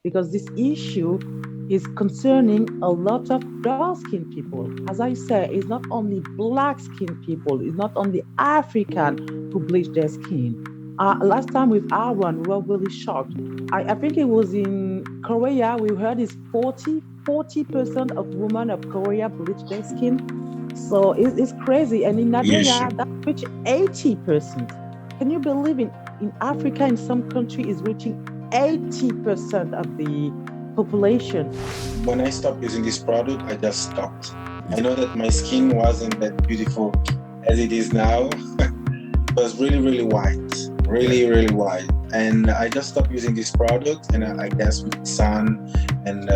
because this issue is concerning a lot of dark skinned people. As I say, it's not only black skinned people, it's not only African who bleach their skin. Last time with Aaron, we were really shocked. I think it was in Korea, we heard is 40% of women of Korea bleach their skin. So it's crazy. And in issue. Nigeria, that reached 80%. Can you believe in Africa, in some country, is reaching 80% of the population? When I stopped using this product, I just stopped. I know that my skin wasn't that beautiful as it is now. It was really, really white, really white. And I just stopped using this product, and I guess with sun and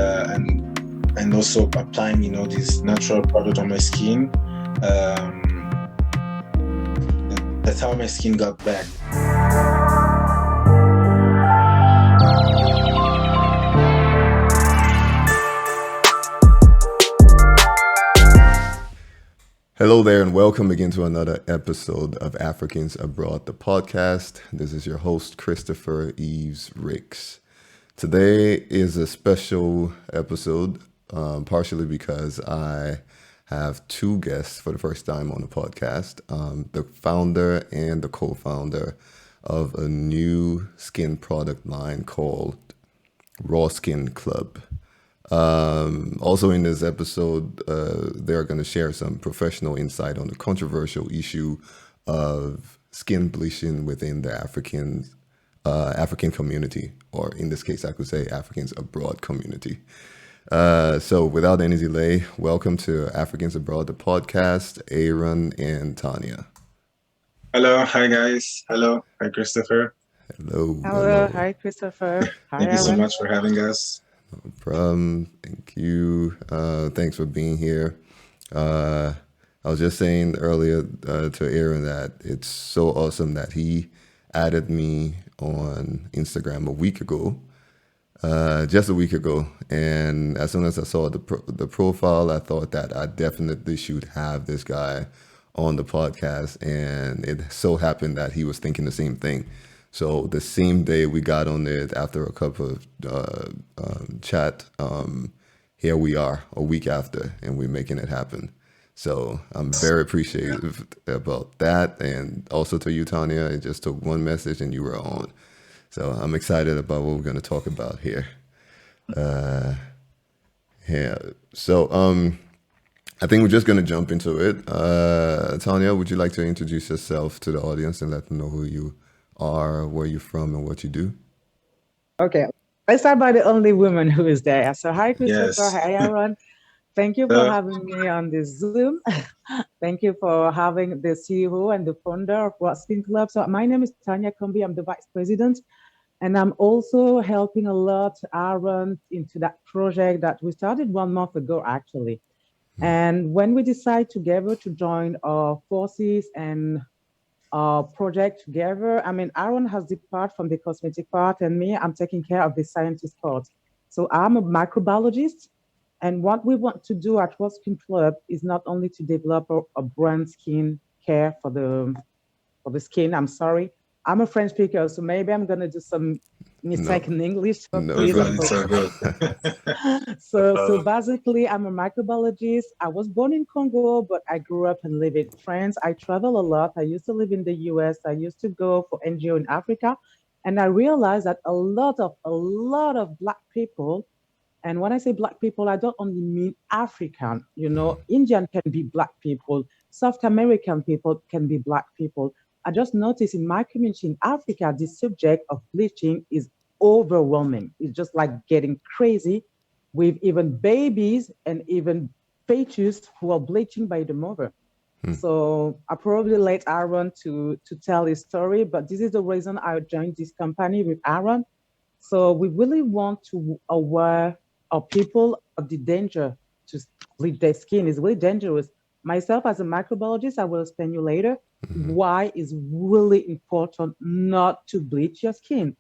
also applying, this natural product on my skin. That's how my skin got back. Hello there, and welcome again to another episode of Africans Abroad, the podcast. This is your host, Christopher Eves Ricks. Today is a special episode, partially because I have two guests for the first time on the podcast, the founder and the co-founder of a new skin product line called RawSkin Club. Also in this episode, they're going to share some professional insight on the controversial issue of skin bleaching within the African community, or in this case, I could say Africans Abroad community. So without any delay, welcome to Africans Abroad, the podcast, Aaron and Tanya. Hello, hi guys. Hello, hi Christopher. Hello, hi Christopher. Hi, Thank you so Aaron. much for having us. No problem. Thank you. Thanks for being here. I was just saying earlier to Aaron that it's so awesome that he added me on Instagram a week ago, just a week ago. And as soon as I saw the profile, I thought that I definitely should have this guy on the podcast. And it so happened that he was thinking the same thing. So the same day we got on it, after a couple of chat, here we are a week after, and we're making it happen. So I'm very appreciative about that. And also to you, Tanya, it just took one message and you were on. So I'm excited about what we're going to talk about here. Yeah. So I think we're just going to jump into it. Tanya, would you like to introduce yourself to the audience and let them know who you are, where you're from, and what you do? Okay, let's start by the only woman who is there. So, hi, Christopher. Yes. Hi, Aaron. Thank you for having me on this Zoom. Thank you for having the CEO and the founder of RawSkin Club. So, my name is Tanya Kombi. I'm the vice president. And I'm also helping a lot Aaron into that project that we started 1 month ago, actually. And when we decide together to join our forces and project together. I mean, Aaron has the part from the cosmetic part, and me, I'm taking care of the scientist part. So I'm a microbiologist, and what we want to do at RawSkin Club is not only to develop a brand skin care for the skin. I'm sorry, I'm a French speaker, so maybe I'm gonna do some mistake in English. So No, please It's so good. so basically, I'm a microbiologist. I was born in Congo, but I grew up and live in France. I travel a lot. I used to live in the US. I used to go for NGO in Africa, and I realized that a lot of Black people. And when I say Black people, I don't only mean African. Indian can be Black people. South American people can be Black people. I just noticed in my community in Africa, the subject of bleaching is overwhelming. It's just like getting crazy with even babies and even fetus who are bleaching by the mother. So I probably let Aaron to tell his story, but this is the reason I joined this company with Aaron. So we really want to aware our people of the danger to bleach their skin. It's really dangerous. Myself as a microbiologist, I will explain you later why it's really important not to bleach your skin.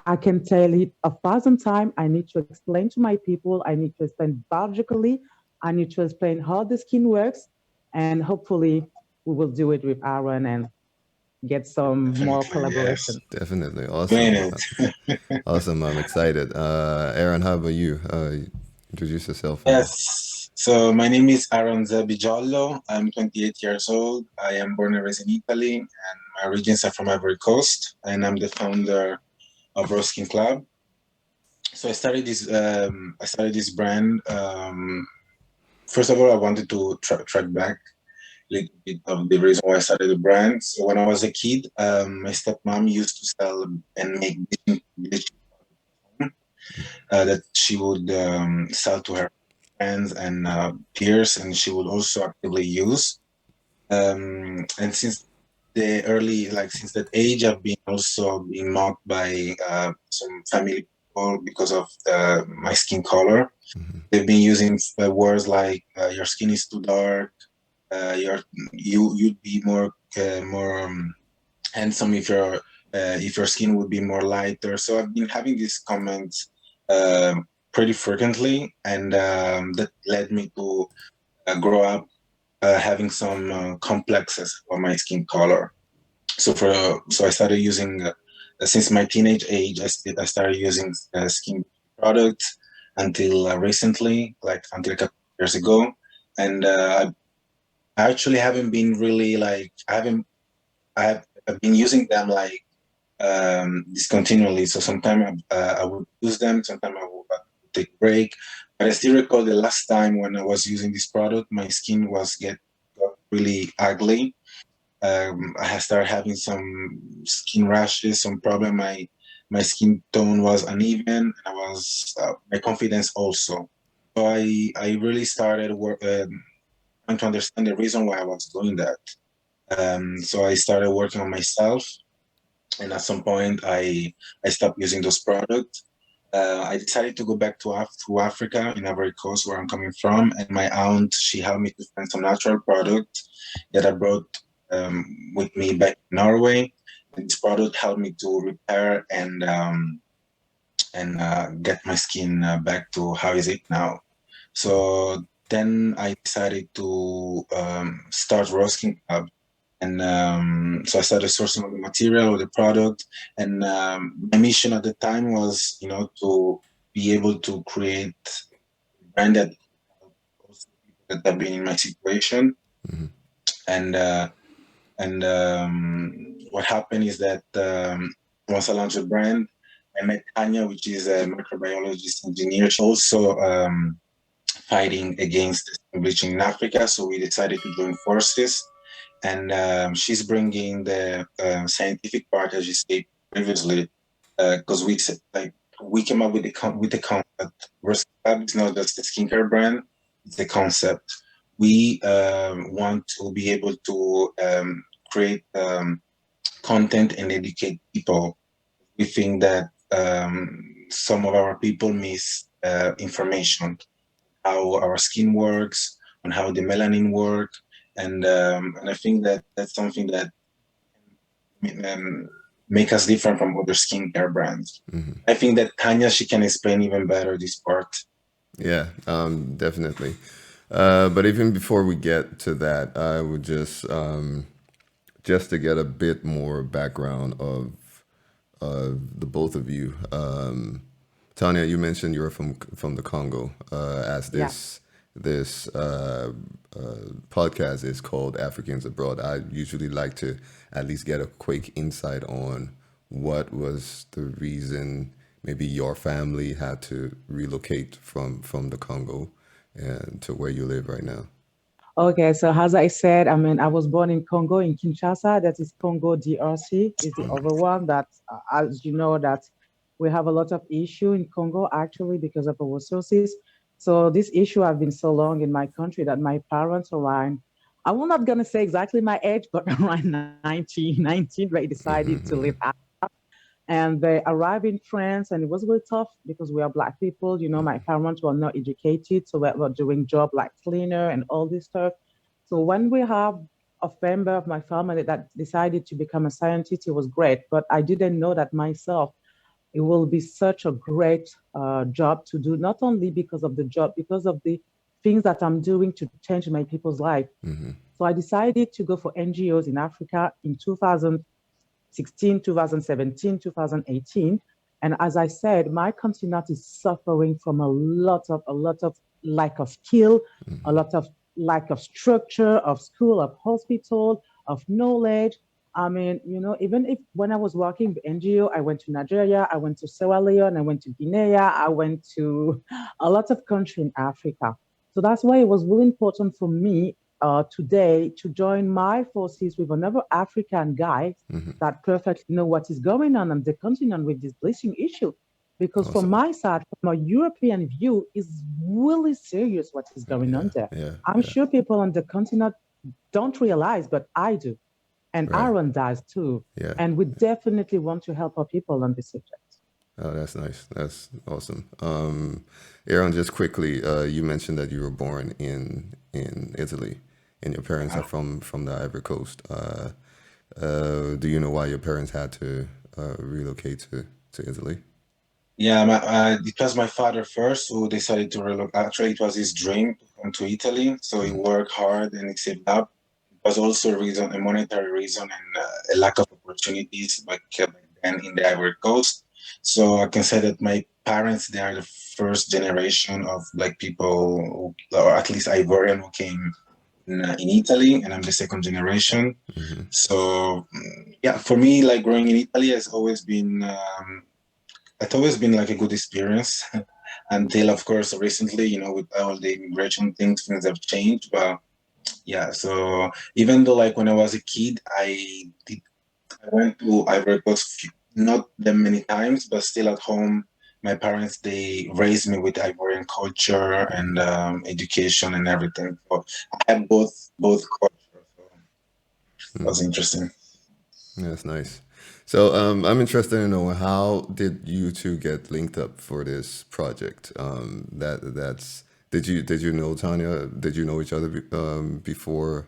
I can tell it 1,000 times. I need to explain to my people. I need to explain biologically. I need to explain how the skin works. And hopefully we will do it with Aaron and get some more Definitely, yes. collaboration. Definitely. Doing Awesome. it. Awesome. I'm excited. Aaron, how about you? Introduce yourself and Yes. So my name is Aaron Zabijollo. I'm 28 years old. I am born and raised in Italy, and my origins are from Ivory Coast, and I'm the founder of RawSkin Club. So I started this brand. First of all, I wanted to track back a little bit of the reason why I started the brand. So when I was a kid, my stepmom used to sell and make bleaching that she would sell to her friends and peers, and she would also actively use. And since that age, I've been also being mocked by some family people because of my skin color. Mhm. They've been using words like "your skin is too dark," you'd be more handsome if your skin would be more lighter. So I've been having these comments pretty frequently, and that led me to grow up having some complexes on my skin color. So I started using since my teenage age. I started using skin products until recently, like until a couple of years ago, and I actually haven't been really like I've been using them like discontinually. So sometimes I would use them, sometimes I would take a break. But I still recall the last time when I was using this product, my skin got really ugly. I had started having some skin rashes, some problem. My skin tone was uneven, and I was my confidence also. So I really started trying to understand the reason why I was doing that. So I started working on myself, and at some point I stopped using those products. I decided to go back to Africa in Ivory Coast, where I'm coming from, and my aunt, she helped me to find some natural product that I brought with me back in Norway. And this product helped me to repair and get my skin back to how is it now. So then I decided to start RawSkin Club, and so I started sourcing all the material or the product. And my mission at the time was, to be able to create a brand that help also people that have been in my situation. Mhm. And what happened is that once I launched the brand, I met Tanya, which is a microbiologist engineer. She's also fighting against bleaching in Africa. So we decided to join forces, and she's bringing the scientific part, as you said previously, because we came up with the concept. Versatab is not just a skincare brand; it's a concept. We want to be able to create content and educate people. We think that some of our people miss information, how our skin works, on how the melanin work, and I think that that's something that um, make us different from other skincare brands. Mhm. I think that Tanya, she can explain even better this part. Yeah, definitely. But even before we get to that, I would just to get a bit more background of the both of you. Tanya, you mentioned you're from the Congo. As Yeah. this podcast is called Africans Abroad, I usually like to at least get a quick insight on what was the reason maybe your family had to relocate from the Congo and to where you live right now. Okay, so as I said, I mean, I was born in Congo, in Kinshasa. That is Congo DRC, is the Mhm. other one that, as you know, that we have a lot of issue in Congo actually because of our resources. So this issue have been so long in my country that my parents around, I'm not gonna say exactly my age, but around 19, they decided to leave Mhm. and they arrived in France, and it was really tough because we are Black people. You know, my parents were not educated, so we were doing job like cleaner and all this stuff. So when we have a member of my family that decided to become a scientist, it was great. But I didn't know that myself. It will be such a great job to do, not only because of the job, because of the things that I'm doing to change my people's life. Mhm. So I decided to go for NGOs in Africa in 2000. 2016, 2017, 2018. And as I said, my continent is suffering from a lot of lack of skill, a Mm-hmm. lot of lack of structure, of school, of hospital, of knowledge. I mean, even if when I was working with NGO, I went to Nigeria, I went to Sierra Leone, I went to Guinea, I went to a lot of countries in Africa. So that's why it was really important for me today to join my forces with another African guy Mm-hmm. that perfectly know what is going on the continent with this bleaching issue. Because from Awesome. my side, from a European view, is really serious what is going Yeah, on there. yeah, I'm yeah. sure people on the continent don't realize, but I do. And Right. Aaron does too. Yeah. And we definitely want to help our people on this subject. Oh, that's nice. That's awesome. Aaron, just quickly, you mentioned that you were born in Italy, and your parents are Yeah. from the Ivory Coast. Do you know why your parents had to relocate to Italy? Yeah, it was my father first who decided to relocate. Actually, it was his dream to come to Italy, so he Mm, worked hard and he saved up. It was also a reason, a monetary reason, and a lack of opportunities back then in the Ivory Coast. So I can say that my parents, they are the first generation of black people, or at least Ivorian, who came in Italy, and I'm the second generation. mm-hmm. So yeah, for me, like growing in Italy has always been. It's always been like a good experience until, of course, recently, with all the immigration things have changed. But yeah, so even though like when I was a kid, I went to Ivory Coast not that many times, but still at home, my parents they raised me with Ivorian culture and Mm-hmm. education and everything. So I have both cultures. So it was Mm-hmm. interesting. That's nice. So I'm interested to know how did you two get linked up for this project? That's did you know Tanya? Did you know each other before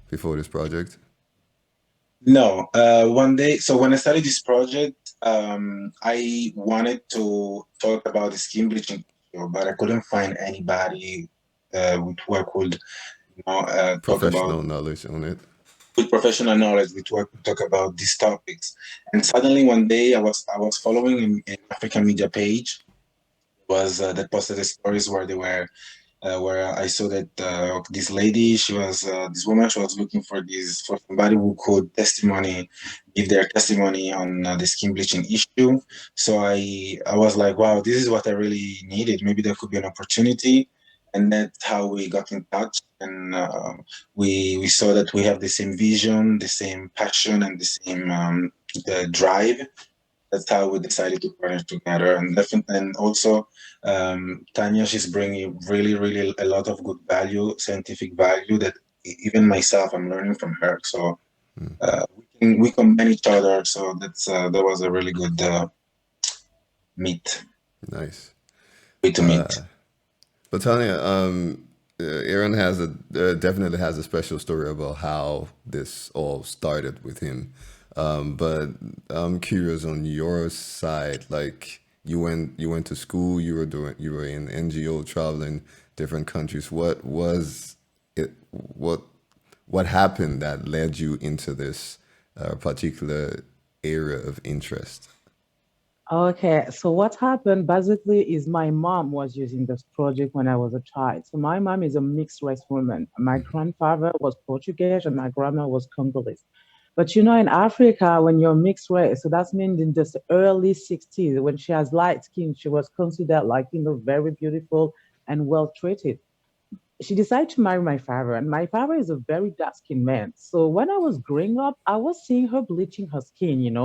this project? No, one day, so when I started this project, I wanted to talk about the skin bleaching issue, but I couldn't find anybody with who I could, talk about Professional knowledge on it. with professional knowledge with who I could talk about these topics. And suddenly one day, I was following an African media page was that posted the stories where I saw that this lady, this woman, she was looking for somebody who could give their testimony on the skin bleaching issue. So I was like, wow, this is what I really needed. Maybe there could be an opportunity, and that's how we got in touch. And we saw that we have the same vision, the same passion, and the same the drive. That's how we decided to partner together. And definitely, and also Tanya, she's bringing really, really a lot of good value, scientific value that even myself, I'm learning from her. So Mm, we combine each other. So that was a really good meet nice. way to meet. But Tanya, Aaron definitely has a special story about how this all started with him. But I'm curious on your side, like you went to school, you were in NGO traveling different countries. What was it? What happened that led you into this particular area of interest? Okay, so what happened basically is my mom was using this project when I was a child. So my mom is a mixed race woman. My grandfather was Portuguese and my grandma was Congolese. But in Africa, when you're mixed race, so that's means in this early 60s, when she has light skin, she was considered like, very beautiful and well treated. She decided to marry my father, and my father is a very dark skinned man. So when I was growing up, I was seeing her bleaching her skin.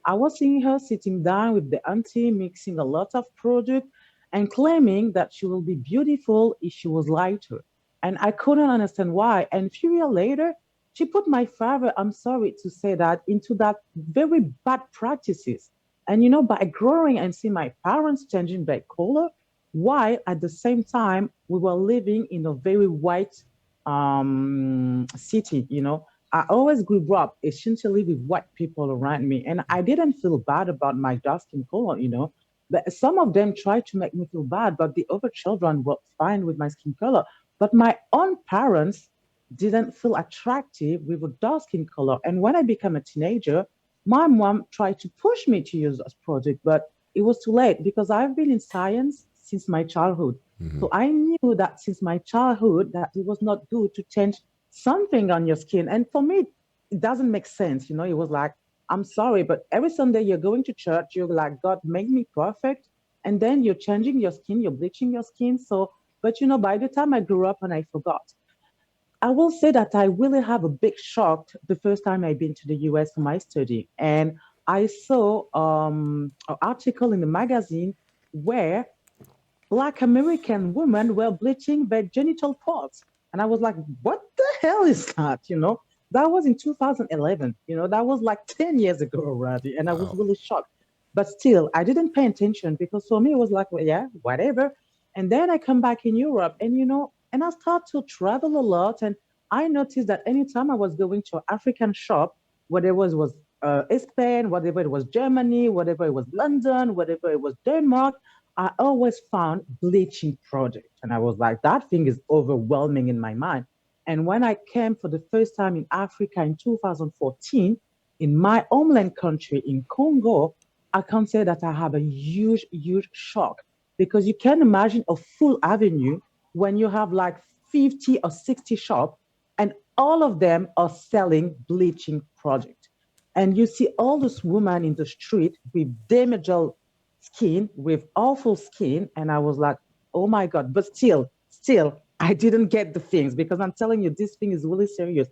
I was seeing her sitting down with the auntie, mixing a lot of product and claiming that she will be beautiful if she was lighter. And I couldn't understand why. And a few years later, she put my father, I'm sorry to say that, into that very bad practices. And by growing and seeing my parents changing their color, while at the same time we were living in a very white city. I always grew up essentially with white people around me, and I didn't feel bad about my dark skin color. But some of them tried to make me feel bad, but the other children were fine with my skin color. But my own parents didn't feel attractive with a dark skin color. And when I became a teenager, my mom tried to push me to use this product, but it was too late because I've been in science since my childhood. Hmm. So I knew that since my childhood that it was not good to change something on your skin. And for me, it doesn't make sense. It was like, I'm sorry, but every Sunday you're going to church, you're like, God, make me perfect. And then you're changing your skin, you're bleaching your skin. So, but by the time I grew up and I forgot, I will say that I really have a big shock the first time I've been to the US for my study. And I saw an article in the magazine where Black American women were bleaching their genital parts. And I was like, what the hell is that? That was in 2011. That was like 10 years ago already. And I was Wow. really shocked. But still, I didn't pay attention because for me, it was like, well, yeah, whatever. And then I come back in Europe and I start to travel a lot. And I noticed that anytime I was going to an African shop, whether it was Spain, whatever it was Germany, whatever it was London, whatever it was Denmark, I always found bleaching products. And I was like, that thing is overwhelming in my mind. And when I came for the first time in Africa in 2014, in my homeland country in Congo, I can say that I have a huge, huge shock because you can imagine a full avenue when you have like 50 or 60 shops and all of them are selling bleaching products. And you see all those women in the street with damaged skin, with awful skin. And I was like, oh my God. But still, I didn't get the things because I'm telling you, this thing is really serious.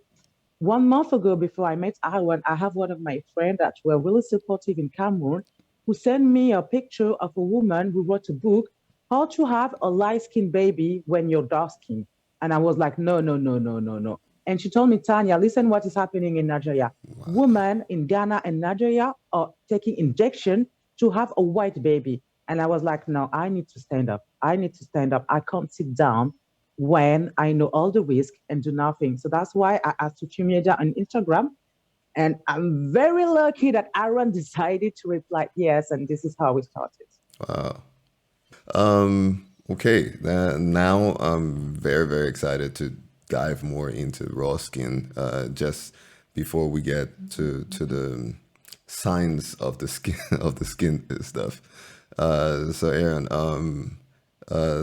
1 month ago, before I met Arwan, I have one of my friends that were really supportive in Cameroon who sent me a picture of a woman who wrote a book, How to Have a Light Skinned Baby When You're Dark Skinned. And I was like, no, no, no, no, no, no. And she told me, Tanya, listen what is happening in Nigeria. Women in Ghana and Nigeria are taking injection to have a white baby. And I was like, no, I need to stand up. I need to stand up. I can't sit down when I know all the risk and do nothing. So that's why I asked social media on Instagram. And I'm very lucky that Aaron decided to reply yes. And this is how we started. Wow. Okay. Now I'm very, very excited to dive more into raw skin. Just before we get to the signs of the skin of the skin stuff. So Aaron,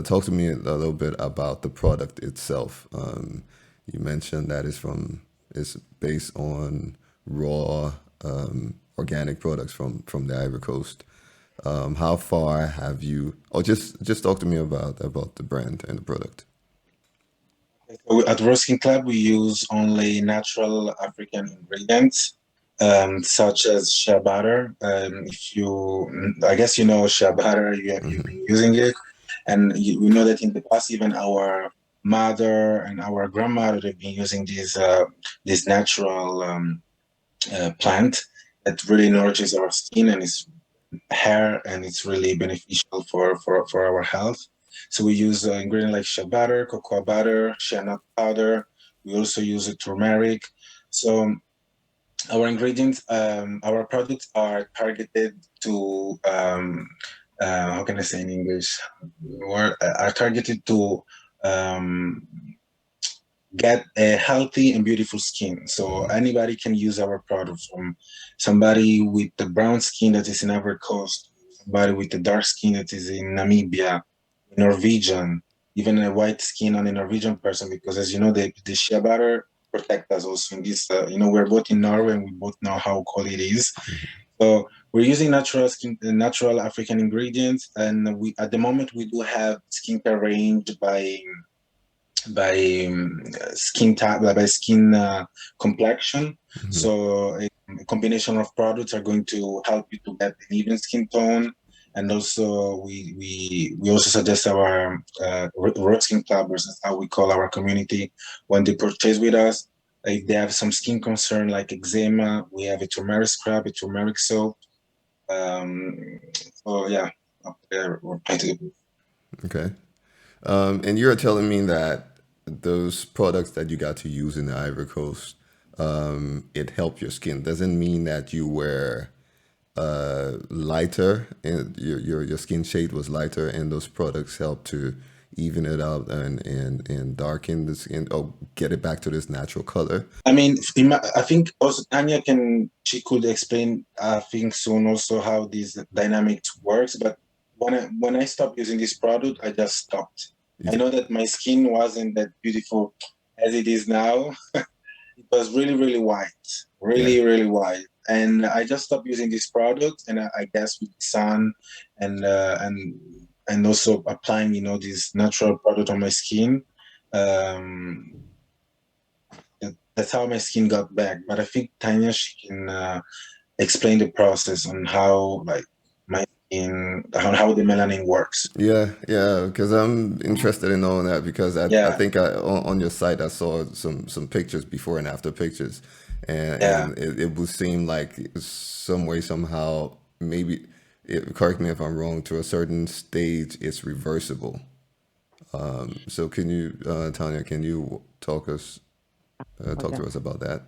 talk to me a little bit about the product itself. You mentioned that it's based on raw organic products from the Ivory Coast. How far have you? Or just talk to me about the brand and the product. So at RawSkin Club, we use only natural African ingredients, such as shea butter. I guess you know shea butter, you've Hmm. been using it. And we know that in the past, even our mother and our grandmother have been using this natural plant that really nourishes our skin and its hair, and it's really beneficial for our health. So we use ingredients like shea butter, cocoa butter, shea nut powder. We also use turmeric. So our products are targeted to how can I say in English? Are targeted to um, get a healthy and beautiful skin. So anybody can use our product, from somebody with the brown skin that is in Ivory Coast, somebody with the dark skin that is in Namibia, Norwegian, even a white skin on a Norwegian person, because as you know, the shea butter protect us also in this, we're both in Norway and we both know how cold it is. So we're using natural African ingredients, and we at the moment we do have skincare range by skin type, by skin complexion. Hmm. So a combination of products are going to help you to get an even skin tone. And also we also suggest our RawSkin Clubbers, that's how we call our community, when they purchase with us, if they have some skin concern like eczema, we have a turmeric scrub, a turmeric soap. Um, so yeah, up there we're pretty good. Okay. And you're telling me that those products that you got to use in the Ivory Coast, it helped your skin. Doesn't mean that you were lighter and your skin shade was lighter, and those products help to even it out and darken the skin or get it back to this natural color? I mean, I think also Tanya she could explain, I think soon also how this dynamics works. But when I stopped using this product, I just stopped. I know that my skin wasn't that beautiful as it is now. It was really, really white, really, really white. And I just stopped using this product, and I guess with the sun and also applying, this natural product on my skin. Um, that's how my skin got back. But I think Tanya, she can explain the process on how like my skin, how the melanin works. Yeah, because I'm interested in knowing that because I Yeah, think on your site I saw some pictures before and after pictures, yeah. and it would seem like some way somehow maybe correct me if I'm wrong, to a certain stage it's reversible. So can you, Tanya, can you talk to Okay. us about that?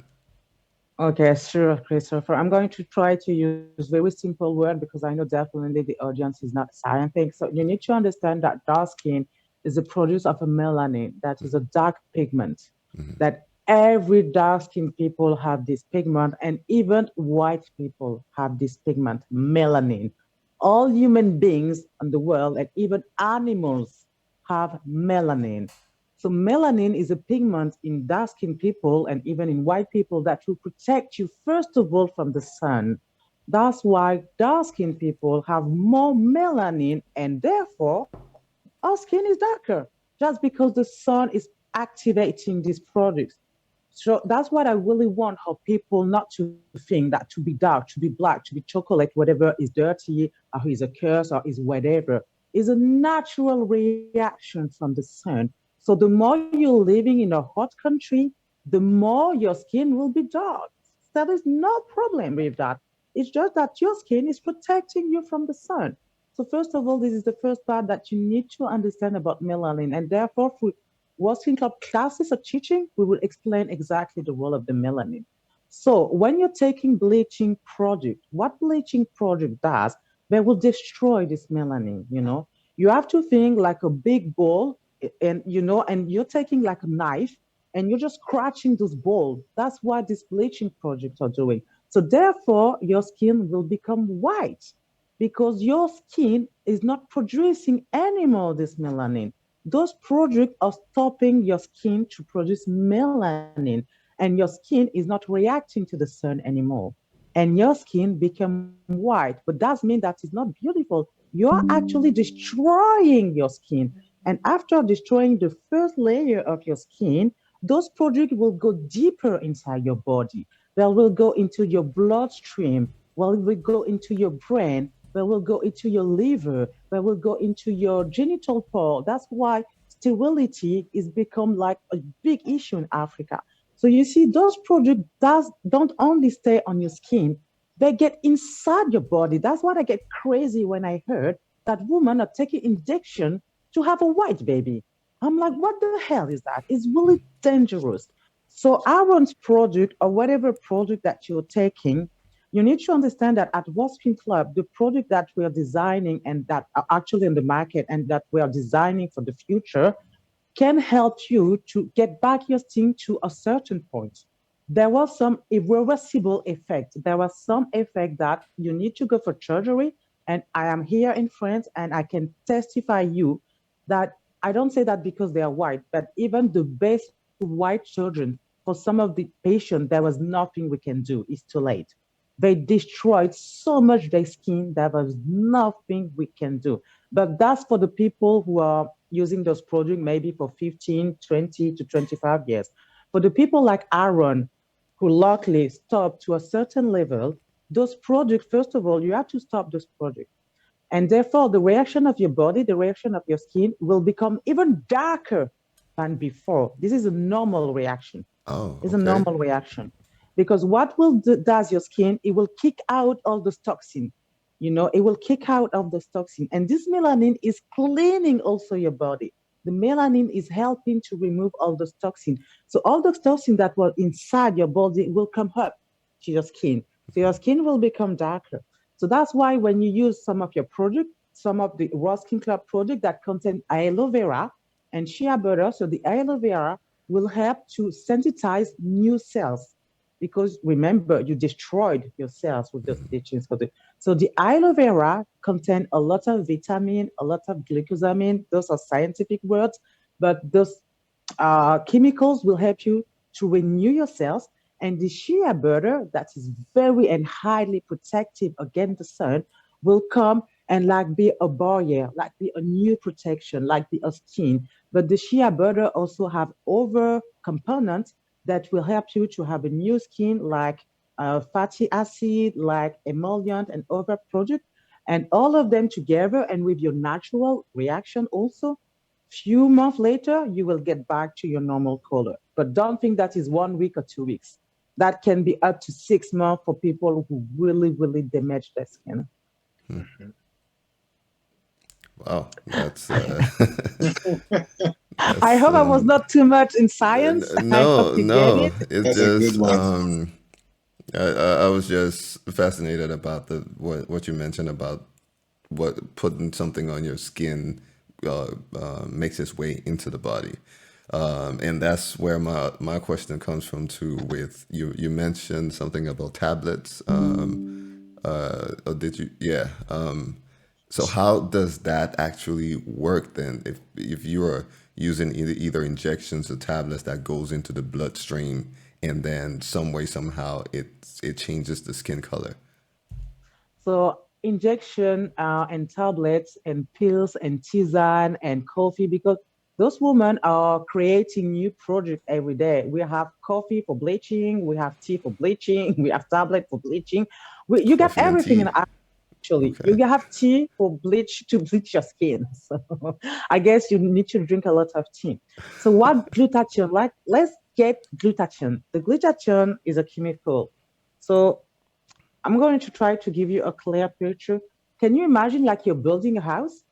Okay, sure, Christopher. I'm going to try to use very simple word because I know definitely the audience is not scientific. So you need to understand that dark skin is a produce of a melanin, that is a dark pigment. That every dark skinned people have this pigment, and even white people have this pigment, melanin. All human beings in the world and even animals have melanin. So melanin is a pigment in dark skinned people and even in white people that will protect you first of all from the sun. That's why dark skinned people have more melanin and therefore our skin is darker just because the sun is activating these products. So that's what I really want for people not to think that to be dark, to be black, to be chocolate, whatever is dirty or is a curse or is whatever, is a natural reaction from the sun. So the more you're living in a hot country, the more your skin will be dark. There is no problem with that. It's just that your skin is protecting you from the sun. So first of all, this is the first part that you need to understand about melanin, and therefore, for working club classes of teaching, we will explain exactly the role of the melanin. So when you're taking bleaching product, what bleaching product does, they will destroy this melanin. You have to think like a big bowl, and you're taking like a knife and you're just scratching this bowl. That's what these bleaching projects are doing. So therefore, your skin will become white because your skin is not producing any more of this melanin. Those products are stopping your skin to produce melanin, and your skin is not reacting to the sun anymore. And your skin become white, but that means that it's not beautiful. You're actually destroying your skin. And after destroying the first layer of your skin, those products will go deeper inside your body. They will go into your bloodstream. Well, it will go into your brain. They will go into your liver. They will go into your genital pore. That's why sterility is become like a big issue in Africa. So you see, those products don't only stay on your skin, they get inside your body. That's what I get crazy when I heard that women are taking injection to have a white baby. I'm like, what the hell is that? It's really dangerous. So Aaron's product or whatever product that you're taking, you need to understand that at RawSkin Club, the product that we are designing and that are actually in the market and that we are designing for the future can help you to get back your skin to a certain point. There was some irreversible effect. There was some effect that you need to go for surgery. And I am here in France and I can testify you that I don't say that because they are white, but even the best white children, for some of the patients, there was nothing we can do. It's too late. They destroyed so much their skin, there was nothing we can do. But that's for the people who are using those products maybe for 15, 20 to 25 years. For the people like Aaron, who luckily stopped to a certain level, those products, first of all, you have to stop those products. And therefore, the reaction of your body, the reaction of your skin will become even darker than before. This is a normal reaction. Oh, It's a okay. normal reaction. Because what will does your skin, it will kick out all those toxin. It will kick out of those toxin. And this melanin is cleaning also your body. The melanin is helping to remove all those toxin. So all those toxin that were inside your body will come up to your skin. So your skin will become darker. So that's why when you use some of your product, some of the RawSkin Club product that contain aloe vera and shea butter. So the aloe vera will help to sensitize new cells because remember you destroyed your cells with those bleachings. So the aloe vera contain a lot of vitamin, a lot of glucosamine. Those are scientific words, but those chemicals will help you to renew your cells. And the shea butter, that is very and highly protective against the sun, will come and like be a barrier, like be a new protection, like be a skin. But the shea butter also have other components that will help you to have a new skin, like fatty acid, like emollient, and other products. And all of them together, and with your natural reaction also, few months later, you will get back to your normal color. But don't think that is 1 week or 2 weeks. That can be up to 6 months for people who really, really damage their skin. Mhm. Wow, that's I that's hope I was not too much in science. I hope no, you get it. no. It That's a good just one. I was just fascinated about the what you mentioned about what putting something on your skin makes its way into the body. And that's where my question comes from too. With you mentioned something about tablets. Or did you? Yeah. So how does that actually work then? If you are using either injections or tablets that goes into the bloodstream, and then some way somehow it changes the skin color. So injection and tablets and pills and tisane and coffee because those women are creating new projects every day. We have coffee for bleaching, we have tea for bleaching, we have tablet for bleaching. You get Coffee and everything in tea. actually. Okay. You have tea for bleach to bleach your skin. So I guess you need to drink a lot of tea. So what glutathione? Like let's get glutathione. The glutathione is a chemical. So I'm going to try to give you a clear picture. Can you imagine like you're building a house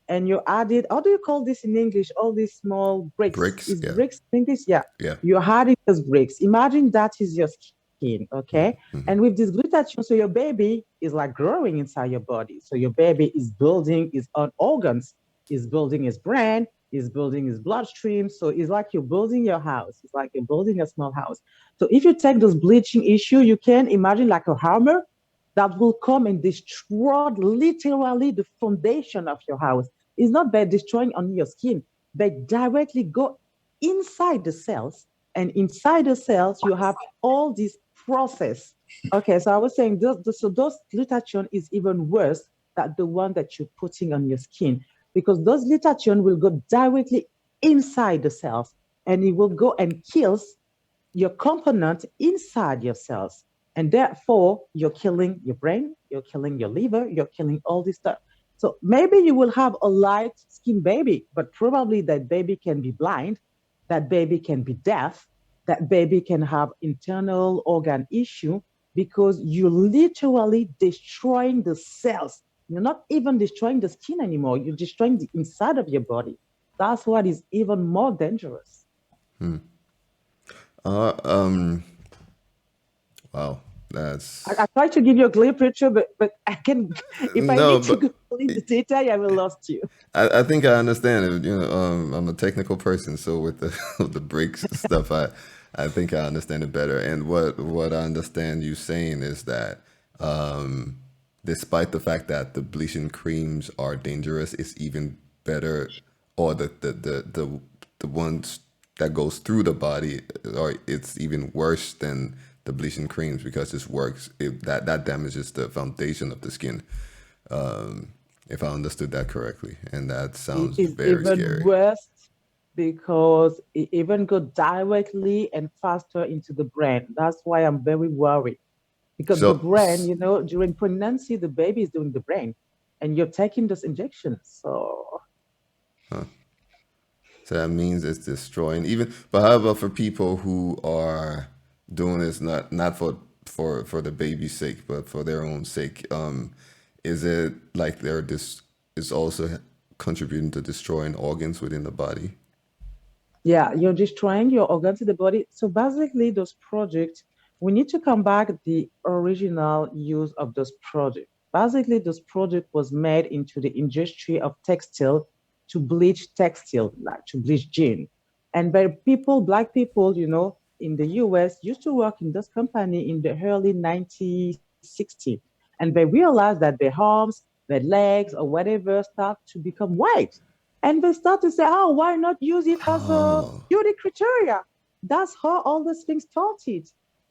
and you added, how do you call this in English? All these small bricks. Bricks. Is Yeah. bricks in English? Yeah. Yeah. You're adding those bricks. Imagine that is your skin, okay? And with this glutathione, so your baby is like growing inside your body. So your baby is building his own organs, is building his brain, is building his bloodstream. So it's like you're building your house. It's like you're building a small house. So if you take this bleaching issue, you can imagine like a hammer that will come and destroy literally the foundation of your house. It's not by destroying only your skin, but directly go inside the cells. And inside the cells, you have all this process. Okay, so I was saying so those glutathione is even worse than the one that you're putting on your skin because those glutathione will go directly inside the cells and it will go and kills your component inside your cells. And therefore, you're killing your brain, you're killing your liver, you're killing all this stuff. So maybe you will have a light skinned baby, but probably that baby can be blind, that baby can be deaf, that baby can have internal organ issue because you're literally destroying the cells. You're not even destroying the skin anymore, you're destroying the inside of your body. That's what is even more dangerous. Uh, um. Wow. I That's try to give you a clear picture, but I can, if I no, need to but go in the detail, I will lost you. I think I understand it. I'm a technical person, so with the with the breaks stuff, I think I understand it better. And what I understand you saying is that despite the fact that the bleaching creams are dangerous, it's even better, or the ones that goes through the body, or it's even worse than the bleaching creams because this works. That damages the foundation of the skin. If I understood that correctly, and that It sounds is very even scary. worse because it even go directly and faster into the brain. That's why I'm very worried because the So, brain, during pregnancy, the baby is doing the brain, and you're taking those injections. So so that means it's destroying even. But how about for people who are doing this not for the baby's sake, but for their own sake? Is it like they're this is also contributing to destroying organs within the body? yeah, you're destroying your organs in the body. So basically, those projects, we need to come back the original use of those projects. Basically, this product was made into the industry of textile to bleach textile, like to bleach jean. And by people, black people, in the US used to work in this company in the early 1960s. And they realized that their arms, their legs, or whatever start to become white. And they start to say, oh, why not use it as a Oh, beauty criteria? That's how all these things started.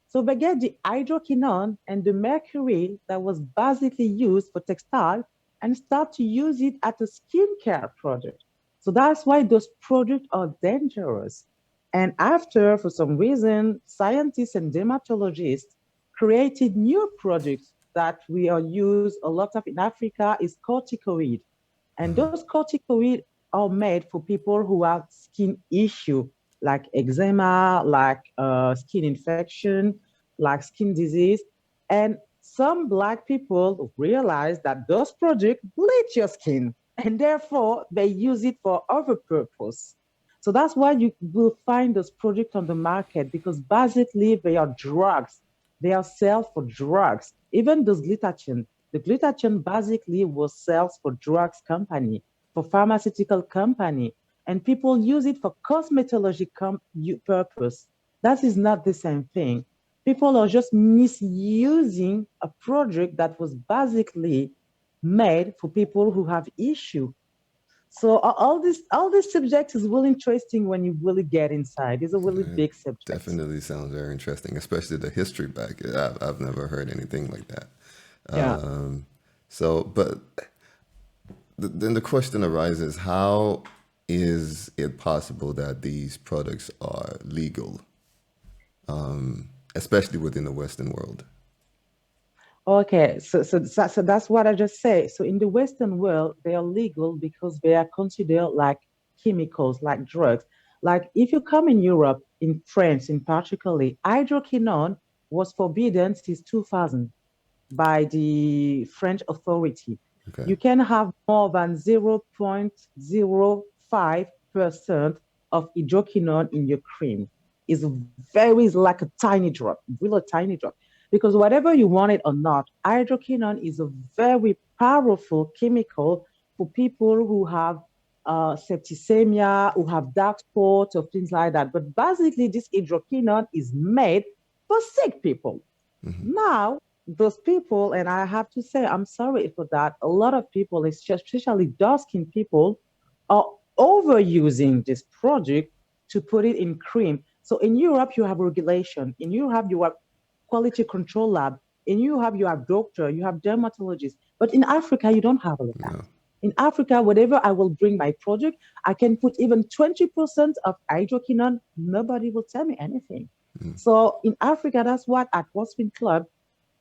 So they get the hydroquinone and the mercury that was basically used for textile and start to use it as a skincare product. So that's why those products are dangerous. And after, for some reason, scientists and dermatologists created new products that we are used a lot of in Africa is corticoid. And mhm. those corticoids are made for people who have skin issue like eczema, like skin infection, like skin disease. And some black people realize that those products bleach your skin and therefore they use it for other purpose. So that's why you will find those products on the market because basically they are drugs. They are sold for drugs. Even those glutathione, the glutathione basically was sales for drugs company, for pharmaceutical company, and people use it for cosmetology purpose. That is not the same thing. People are just misusing a project that was basically made for people who have issue. So all this subject is really interesting when you really get inside. It's a really It big subject. definitely sounds very interesting, especially the history back. I've never heard anything like that. Yeah. So, but then the question arises: how is it possible that these products are legal, especially within the Western world? Okay, so that's what I just say. So in the Western world, they are legal because they are considered like chemicals, like drugs. Like if you come in Europe, in France in particularly, hydroquinone was forbidden since 2000 by the French authority. Okay. You can have more than 0.05% of hydroquinone in your cream. It's like a tiny drop, really tiny drop. Because whatever you want it or not, hydroquinone is a very powerful chemical for people who have septicemia, who have dark spots, or things like that. But basically, this hydroquinone is made for sick people. Hmm. Now, those people, and I have to say, I'm sorry for that. A lot of people, especially dark skinned people, are overusing this product to put it in cream. So in Europe, you have regulation. In Europe, you have quality control lab. In Europe, you have doctor, you have dermatologist. But in Africa, you don't have all of that. No. In Africa, whenever I will bring my product, I can put even 20% of hydroquinone. Nobody will tell me anything. Mm. So in Africa, that's what at RawSkin Club,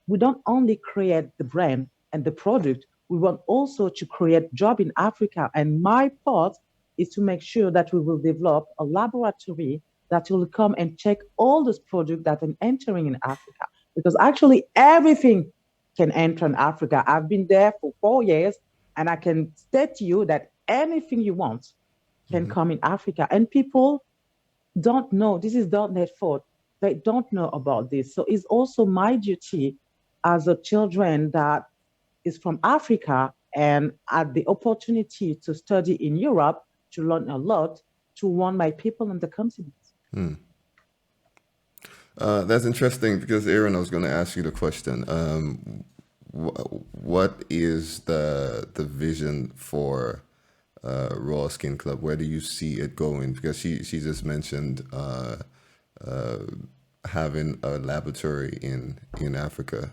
we don't only create the brand and the product, we want also to create job in Africa. And my part is to make sure that we will develop a laboratory that will come and check all those products that are entering in Africa. Because actually everything can enter in Africa. I've been there for 4 years and I can state to you that anything you want can Hmm. come in Africa. And people don't know. This is not their fault. They don't know about this. So it's also my duty as a children that is from Africa and had the opportunity to study in Europe to learn a lot to warn my people on the continent. Mm. That's interesting because Aaron, I was going to ask you the question. What is the vision for Raw Skin Club? Where do you see it going? Because she just mentioned uh, having a laboratory in Africa.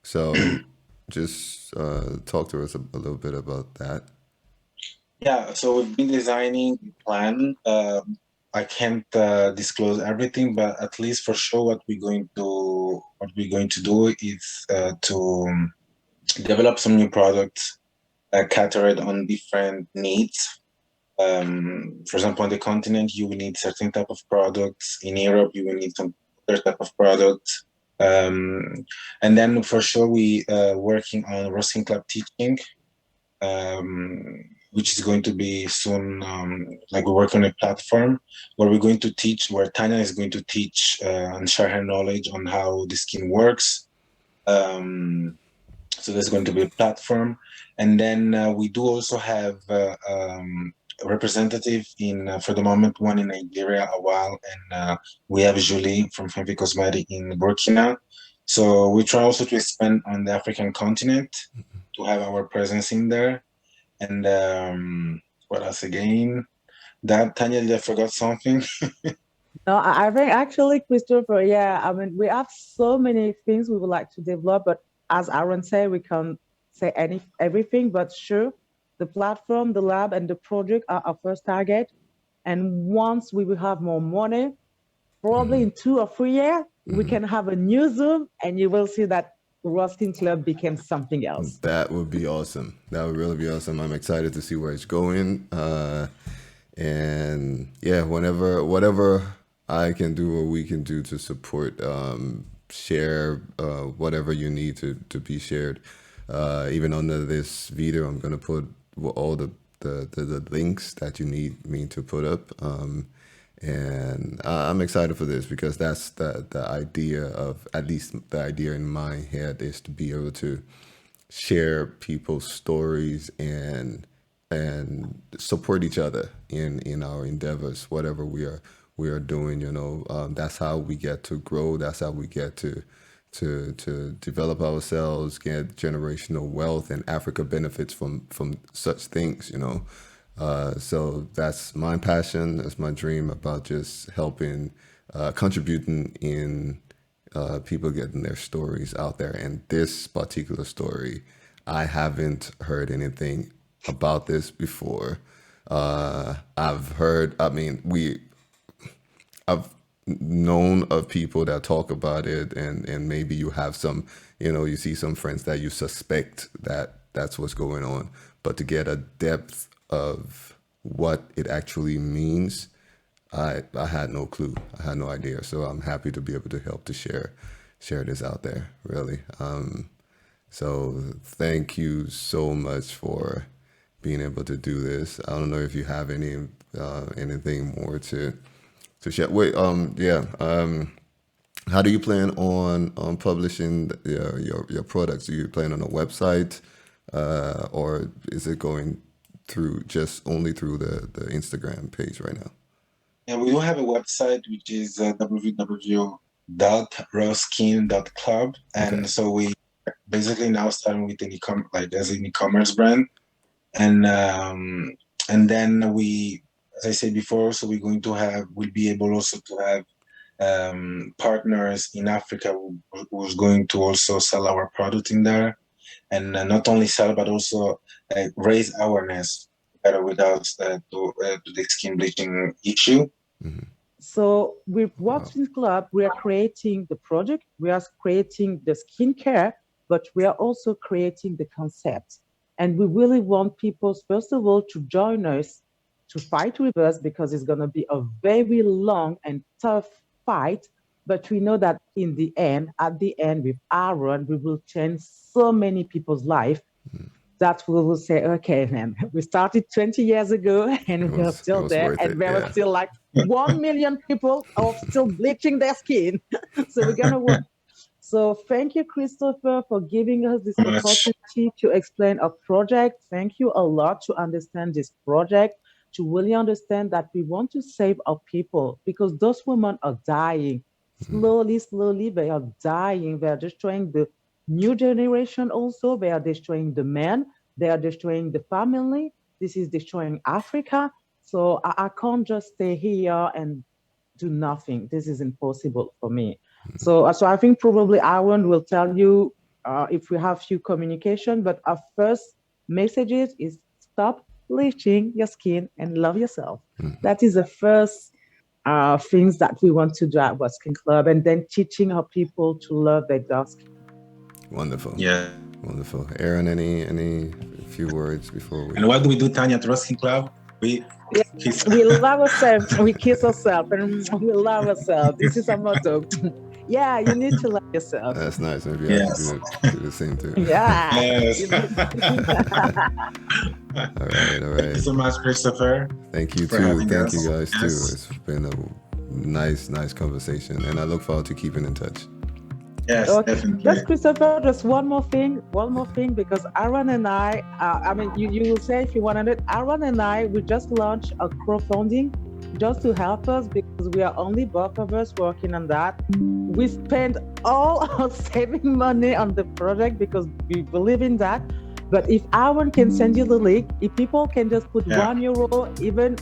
So just talk to us a little bit about that. Yeah, so we've been designing the plan. I can't disclose everything, but at least for sure, what we're going to do is to develop some new products catered on different needs. For example, on the continent, you will need certain type of products. In Europe, you will need some other type of products. And then for sure, we working on RawSkin Club teaching, which is going to be soon. Like we work on a platform where we're going to teach, where Tanya is going to teach and share her knowledge on how the skin works. Um, So there's going to be a platform. And then we do also have a representative for the moment, one in Nigeria, a while, and we have Julie from Fenvi Cosmetic in Burkina. So we try also to expand on the African continent to have our presence in there. And what else again? That Tanya, did I forgot something? No, I think actually, Christopher, yeah, I mean, we have so many things we would like to develop, but as Aaron said, we can't say everything, but sure, the platform, the lab, and the project are our first target. And once we will have more money, probably in 2 or 3 years, we can have a new Zoom, and you will see that RawSkin Club became something else. That would be awesome. That would really be awesome. I'm excited to see where it's going. And yeah, whatever I can do or we can do to support, share whatever you need to be shared. Even under this video, I'm gonna put all the links that you need me to put up. And I'm excited for this because that's the idea of, at least the idea in my head, is to be able to share people's stories and support each other in our endeavors, whatever we are doing. That's how we get to grow. That's how we get to develop ourselves, get generational wealth, and Africa benefits from such things. So that's my passion. That's my dream about just helping, contributing in people getting their stories out there. And this particular story, I haven't heard anything about this before. I've heard, I've known of people that talk about it, and maybe you have some, you see some friends that you suspect that that's what's going on. But to get a depth of what it actually means, I had no clue. I had no idea. So I'm happy to be able to help to share this out there, really. So thank you so much for being able to do this. I don't know if you have anything more to share. Wait, how do you plan on publishing your products? Do you plan on a website, or is it going through only through the Instagram page right now? Yeah, we do have a website, which is www.rawskin.club. And Okay. so we basically now starting with as an e-commerce brand. And then we, as I said before, so we'll be able also to have partners in Africa who's going to also sell our product in there. And not only sell, but also raise awareness better with us to the skin bleaching issue. Mm-hmm. So with RawSkin Club, we are creating the project, we are creating the skincare, but we are also creating the concept. And we really want people, first of all, to join us, to fight with us, because it's going to be a very long and tough fight. But we know that at the end, with Aaron, we will change so many people's life that we will say, okay, man, we started 20 years ago and we're still there. And there are still like 1 million people are still bleaching their skin. So we're going to work. So thank you, Christopher, for giving us this opportunity to explain our project. Thank you a lot to understand this project, to really understand that we want to save our people, because those women are dying. Slowly, they are dying. They are destroying the new generation also. They are destroying the men. They are destroying the family. This is destroying Africa. So I can't just stay here and do nothing. This is impossible for me. So I think probably Aaron will tell you if we have few communication, but our first messages is stop bleaching your skin and love yourself. That is the first things that we want to do at RawSkin Club, and then teaching our people to love their dark skin. Wonderful. Yeah. Wonderful. Aaron, any few words before we... And what do we do, Tanya, at RawSkin Club? We love ourselves, we kiss ourselves, and we love ourselves. This is our motto. Yeah, you need to love yourself. That's nice. Maybe I can do the same too. Yeah. Yes. All right. Thank you so much, Christopher. Thank you too. Thank you guys too. It's been a nice conversation, and I look forward to keeping in touch. Yes, Okay, definitely. just Christopher, just one more thing, because Aaron and I mean, you will say if you wanted it, Aaron and I, we just launched a crowdfunding just to help us because we are only both of us working on that. We spend all our saving money on the project because we believe in that. But if Aaron can send you the link, if people can just put Yeah. €1, even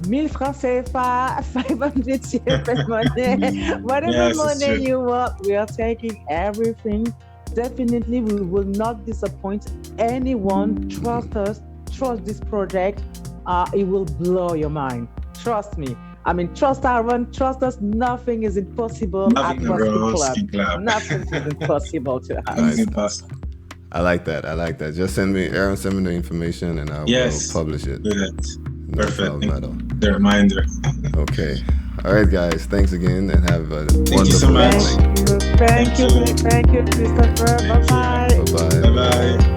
1000 francs CFA, 500 CFA money, whatever Yes, it's money true. you want, we are taking everything. Definitely, we will not disappoint anyone. Trust us, trust this project. It will blow your mind. Trust me. I mean, trust Aaron, trust us. Nothing is impossible at Nothing RawSkin about Club. Skin Club. Nothing is impossible to Nothing us. Nice. impossible. I like that. I like that. Just send me, Aaron, send me the information and I will Yes, publish it. do that. No Perfect. problem Thank at all. you for the reminder. Okay. All right, guys. Thanks again and have a Thank you so wonderful much. Thank evening. you. Thank Thank you. you. Thank you, Christopher. Bye Thank you. bye. Bye bye. Bye bye.